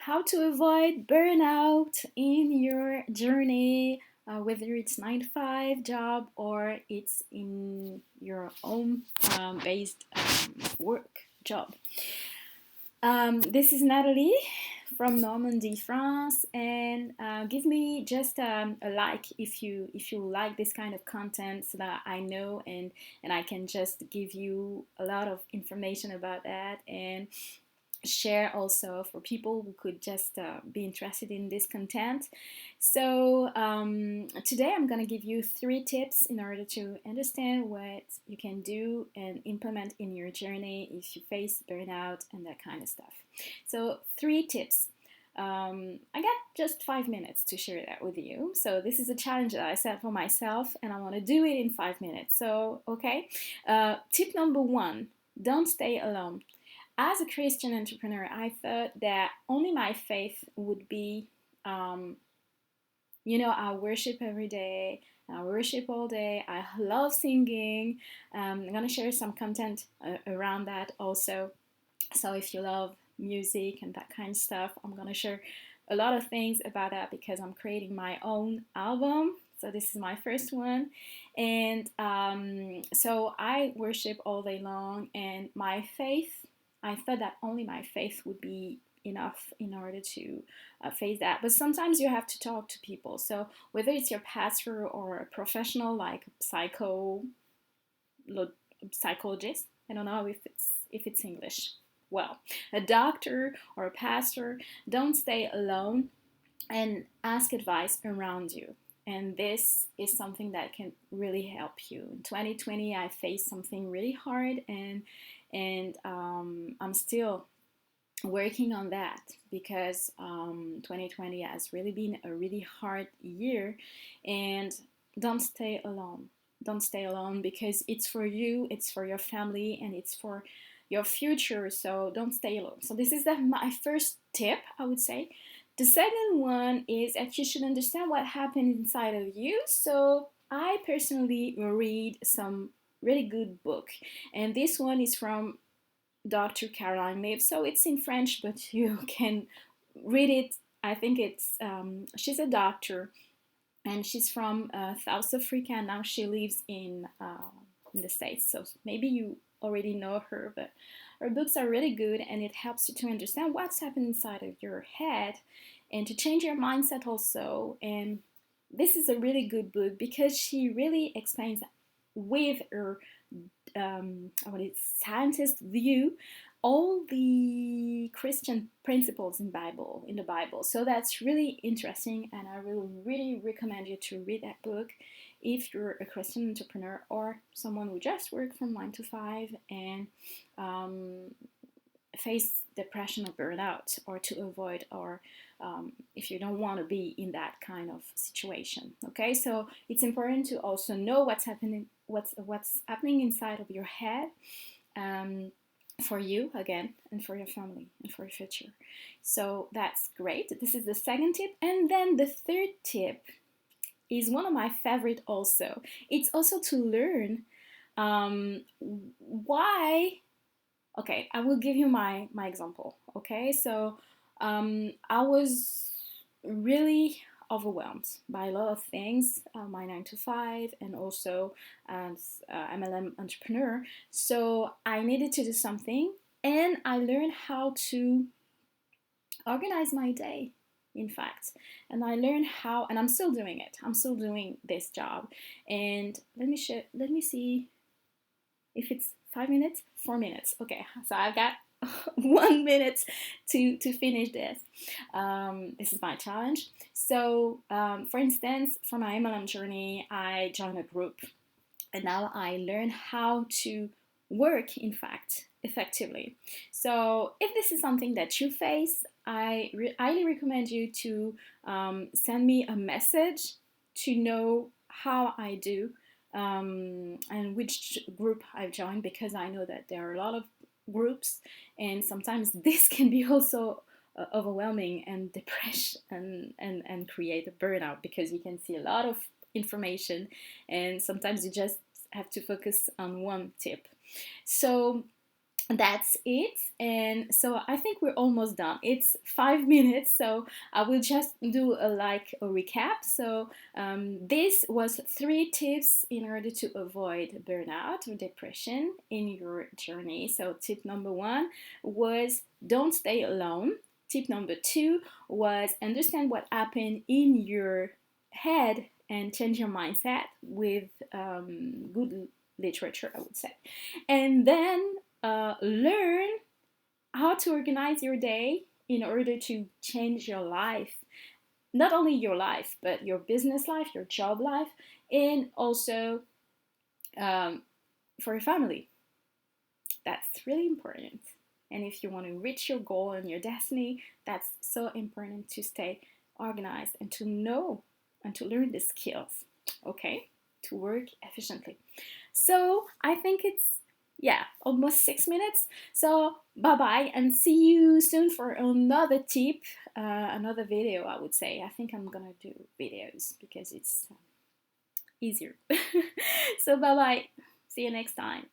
how to avoid burnout in your journey, whether it's 9 to 5 job or it's in your own based work job. This is Natalie from Normandy, France, and give me just a like if you like this kind of content, so that I know and I can just give you a lot of information about that and share also for people who could just be interested in this content. So today I'm going to give you 3 tips in order to understand what you can do and implement in your journey if you face burnout and that kind of stuff. So 3 tips. I got just 5 minutes to share that with you. So this is a challenge that I set for myself, and I want to do it in 5 minutes. So okay, tip number 1: don't stay alone. As a Christian entrepreneur, I thought that only my faith would be, um, I worship every day. I worship all day. I love singing. I'm gonna share some content around that also. So if you love music and that kind of stuff, I'm gonna share a lot of things about that because I'm creating my own album. So this is my first one, and so I worship all day long, and my faith. I thought that only my faith would be enough in order to face that. But sometimes you have to talk to people. So whether it's your pastor or a professional like psychologist, I don't know if it's English. Well, a doctor or a pastor, don't stay alone and ask advice around you. And this is something that can really help you. In 2020, I faced something really hard, and I'm still working on that because 2020 has really been a really hard year. And don't stay alone. Don't stay alone because it's for you, it's for your family, and it's for your future. So don't stay alone. So this is my first tip, I would say. The second one is that you should understand what happened inside of you. So I personally read some really good book, and this one is from Dr. Caroline Leaf. So it's in French, but you can read it. I think she's a doctor, and she's from South Africa. Now she lives in the States. So maybe you already know her, but her books are really good, and it helps you to understand what's happening inside of your head and to change your mindset also. And this is a really good book because she really explains with her what is scientist view all the Christian principles in the Bible. So that's really interesting, and I will really recommend you to read that book if you're a Christian entrepreneur or someone who just works from 9 to 5 and face depression or burnout, or to avoid, or if you don't want to be in that kind of situation. Okay, so it's important to also know what's happening inside of your head, for you again, and for your family and for your future. So that's great. This is the second tip. And then the third tip is one of my favorite also. It's also to learn why. Okay, I will give you my example. Okay, so I was really overwhelmed by a lot of things, my 9 to 5, and also as MLM entrepreneur. So I needed to do something, and I learned how to organize my day. In fact, and I learned how, and I'm still doing it. I'm still doing this job, and let me see if it's 5 minutes, 4 minutes. Okay, so I've got 1 minute to finish this. This is my challenge. So, for instance, for my MLM journey, I joined a group, and now I learn how to work, in fact, effectively. So, if this is something that you face, I highly recommend you to send me a message to know how I do, and which group I've joined, because I know that there are a lot of groups, and sometimes this can be also overwhelming and depression, and create a burnout, because you can see a lot of information, and sometimes you just have to focus on one tip. So that's it. And so I think we're almost done. It's 5 minutes, so I will just do a recap. So this was 3 tips in order to avoid burnout or depression in your journey. So tip number 1 was don't stay alone. Tip number 2 was understand what happened in your head and change your mindset with good literature, I would say. And then learn how to organize your day in order to change your life. Not only your life, but your business life, your job life, and also um, for your family. That's really important. And if you want to reach your goal and your destiny, that's so important to stay organized and to know and to learn the skills, okay, to work efficiently. So I think it's, yeah, almost 6 minutes. So bye bye and see you soon for another tip, another video, I would say. I think I'm gonna do videos because it's easier. So bye bye. See you next time.